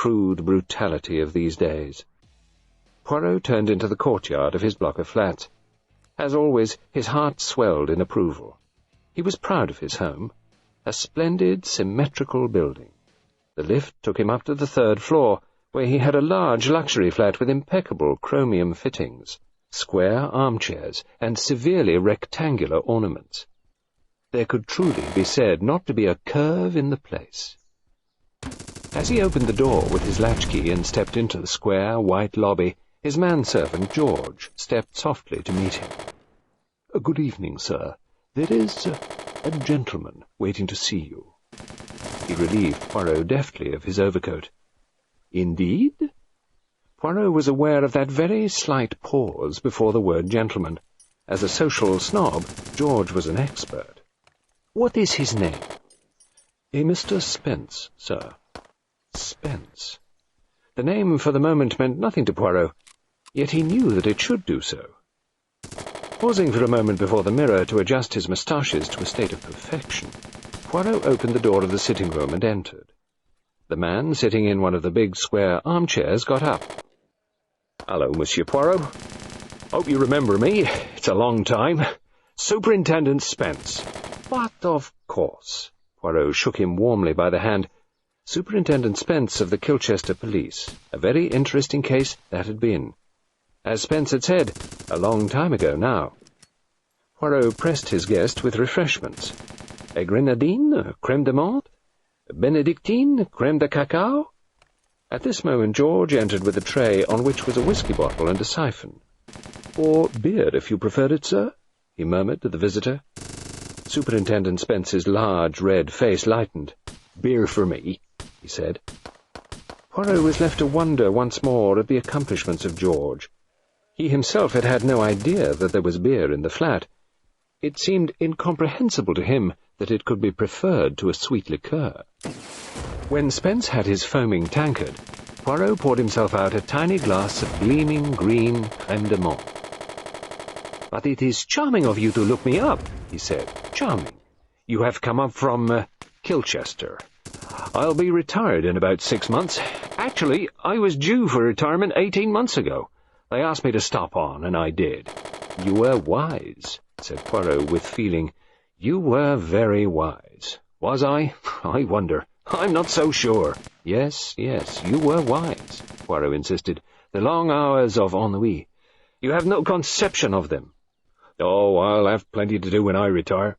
crude brutality of these days. Poirot turned into the courtyard of his block of flats. As always, his heart swelled in approval. He was proud of his home, a splendid, symmetrical building. The lift took him up to the 3rd floor, where he had a large luxury flat with impeccable chromium fittings, square armchairs, and severely rectangular ornaments. There could truly be said not to be a curve in the place. As he opened the door with his latchkey and stepped into the square, white lobby, his manservant, George, stepped softly to meet him. "Good evening, sir. There is a gentleman waiting to see you." He relieved Poirot deftly of his overcoat. "Indeed?" Poirot was aware of that very slight pause before the word gentleman. As a social snob, George was an expert. "What is his name?" "A Mr. Spence, sir." Spence. The name for the moment meant nothing to Poirot, yet he knew that it should do so. Pausing for a moment before the mirror to adjust his moustaches to a state of perfection, Poirot opened the door of the sitting-room and entered. The man sitting in one of the big square armchairs got up. "Hello, Monsieur Poirot. Hope you remember me. It's a long time. Superintendent Spence." "But of course." Poirot shook him warmly by the hand. Superintendent Spence of the Kilchester Police. A very interesting case that had been. As Spence had said, a long time ago now. Poirot pressed his guest with refreshments. A grenadine, a crème de menthe, a benedictine, crème de cacao. At this moment George entered with a tray on which was a whisky bottle and a siphon. "Or beer, if you prefer it, sir," he murmured to the visitor. Superintendent Spence's large red face lightened. "Beer for me," he said. Poirot was left to wonder once more at the accomplishments of George. He himself had had no idea that there was beer in the flat. It seemed incomprehensible to him that it could be preferred to a sweet liqueur. When Spence had his foaming tankard, Poirot poured himself out a tiny glass of gleaming green crème de menthe. "But it is charming of you to look me up," he said. "Charming. You have come up from Kilchester. I'll be retired in about 6 months. Actually, I was due for retirement 18 months ago. They asked me to stop on, and I did." "You were wise," said Poirot with feeling. "You were very wise." "Was I? I wonder. I'm not so sure." Yes, you were wise," Poirot insisted. "The long hours of ennui. You have no conception of them." "Oh, I'll have plenty to do when I retire.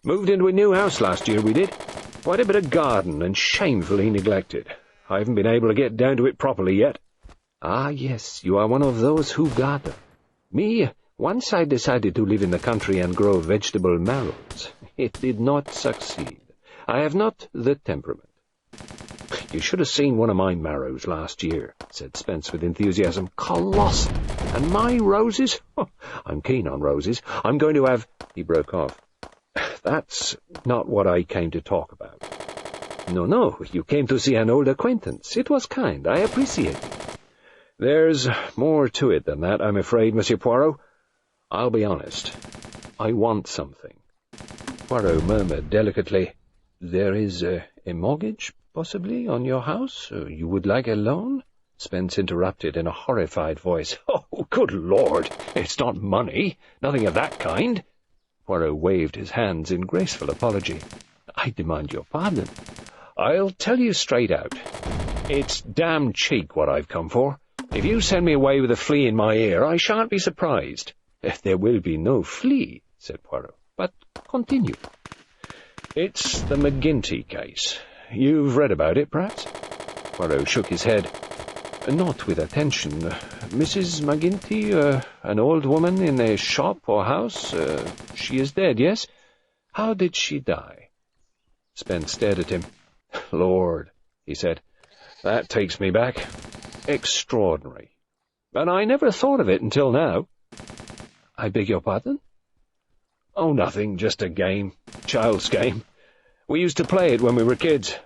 Moved into a new house last year, we did. Quite a bit of garden, and shamefully neglected. I haven't been able to get down to it properly yet." "Ah, yes, you are one of those who garden. Me, once I decided to live in the country and grow vegetable marrows. It did not succeed. I have not the temperament." "You should have seen one of my marrows last year," said Spence with enthusiasm. "Colossal! And my roses? Oh, I'm keen on roses. I'm going to have—" He broke off. "That's not what I came to talk about." No, you came to see an old acquaintance. It was kind. I appreciate it." "There's more to it than that, I'm afraid, Monsieur Poirot. I'll be honest. I want something." Poirot murmured delicately, "There is a mortgage, possibly, on your house? You would like a loan?" Spence interrupted in a horrified voice. "Oh, good Lord! It's not money. Nothing of that kind." Poirot waved his hands in graceful apology. "I demand your pardon." "I'll tell you straight out. It's damn cheek what I've come for. If you send me away with a flea in my ear, I shan't be surprised." "There will be no flea," said Poirot. "But continue." "It's the McGinty case. You've read about it, perhaps?" Poirot shook his head. "Not with attention. Mrs. McGinty, an old woman in a shop or house. She is dead, yes? How did she die?" Spence stared at him. "Lord," he said, "that takes me back. Extraordinary. And I never thought of it until now." "I beg your pardon?" "Oh, nothing, just a game. Child's game. We used to play it when we were kids.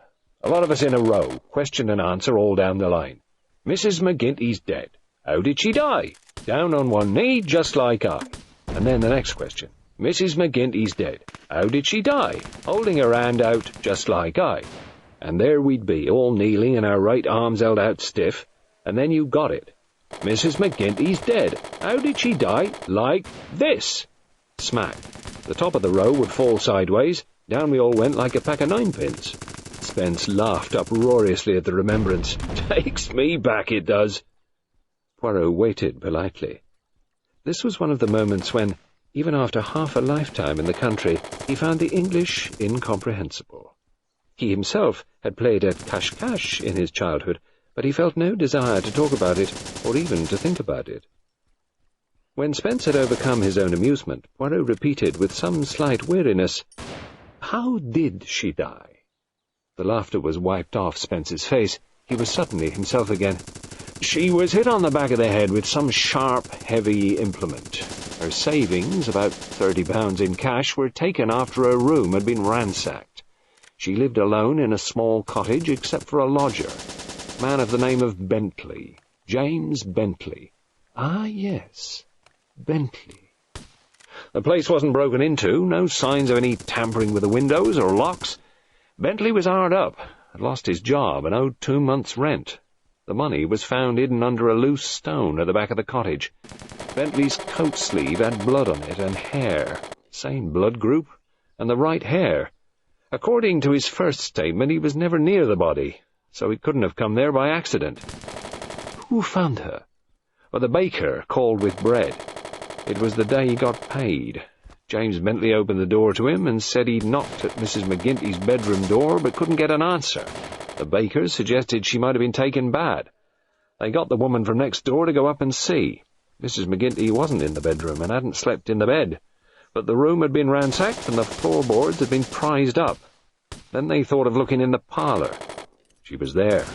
A lot of us in a row, question and answer all down the line. Mrs. McGinty's dead. How did she die? Down on one knee, just like I. And then the next question. Mrs. McGinty's dead. How did she die? Holding her hand out, just like I. And there we'd be, all kneeling and our right arms held out stiff, and then you got it. Mrs. McGinty's dead. How did she die? Like this. Smack. The top of the row would fall sideways. Down we all went like a pack of ninepins. Spence laughed uproariously at the remembrance. Takes me back, it does. Poirot waited politely. This was one of the moments when, even after half a lifetime in the country, he found the English incomprehensible. He himself had played at cache-cache in his childhood, but he felt no desire to talk about it, or even to think about it. When Spence had overcome his own amusement, Poirot repeated with some slight weariness, "How did she die?" The laughter was wiped off Spence's face. He was suddenly himself again. "She was hit on the back of the head with some sharp, heavy implement. Her savings, about £30 in cash, were taken after her room had been ransacked. She lived alone in a small cottage except for a lodger, a man of the name of Bentley, James Bentley. Ah, yes, Bentley. The place wasn't broken into, no signs of any tampering with the windows or locks. Bentley was hard up, had lost his job and owed 2 months' rent. The money was found hidden under a loose stone at the back of the cottage. Bentley's coat sleeve had blood on it and hair, same blood group, and the right hair. According to his first statement, he was never near the body, so he couldn't have come there by accident. Who found her? Well, the baker called with bread. It was the day he got paid. James Bentley opened the door to him and said he'd knocked at Mrs. McGinty's bedroom door but couldn't get an answer. The baker suggested she might have been taken bad. They got the woman from next door to go up and see. Mrs. McGinty wasn't in the bedroom and hadn't slept in the bed, but the room had been ransacked and the floorboards had been prized up. Then they thought of looking in the parlour. She was there,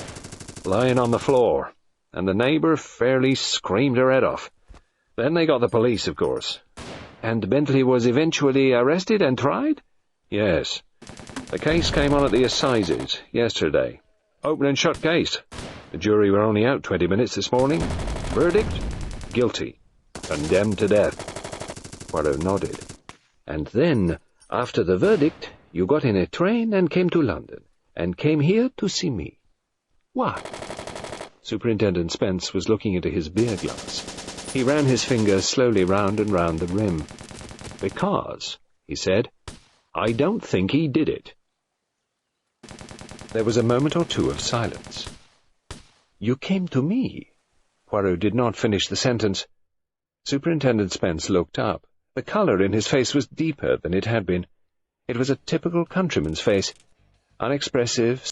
lying on the floor, and the neighbour fairly screamed her head off. Then they got the police, of course. And Bentley was eventually arrested and tried? Yes. The case came on at the assizes yesterday. Open and shut case. The jury were only out 20 minutes this morning. Verdict? Guilty. Condemned to death. Poirot nodded. And then, after the verdict, you got in a train and came to London, and came here to see me. Why? Superintendent Spence was looking into his beer glass. He ran his fingers slowly round and round the rim. Because, he said, I don't think he did it. There was a moment or two of silence. You came to me. Poirot did not finish the sentence. Superintendent Spence looked up. The colour in his face was deeper than it had been. It was a typical countryman's face, unexpressive,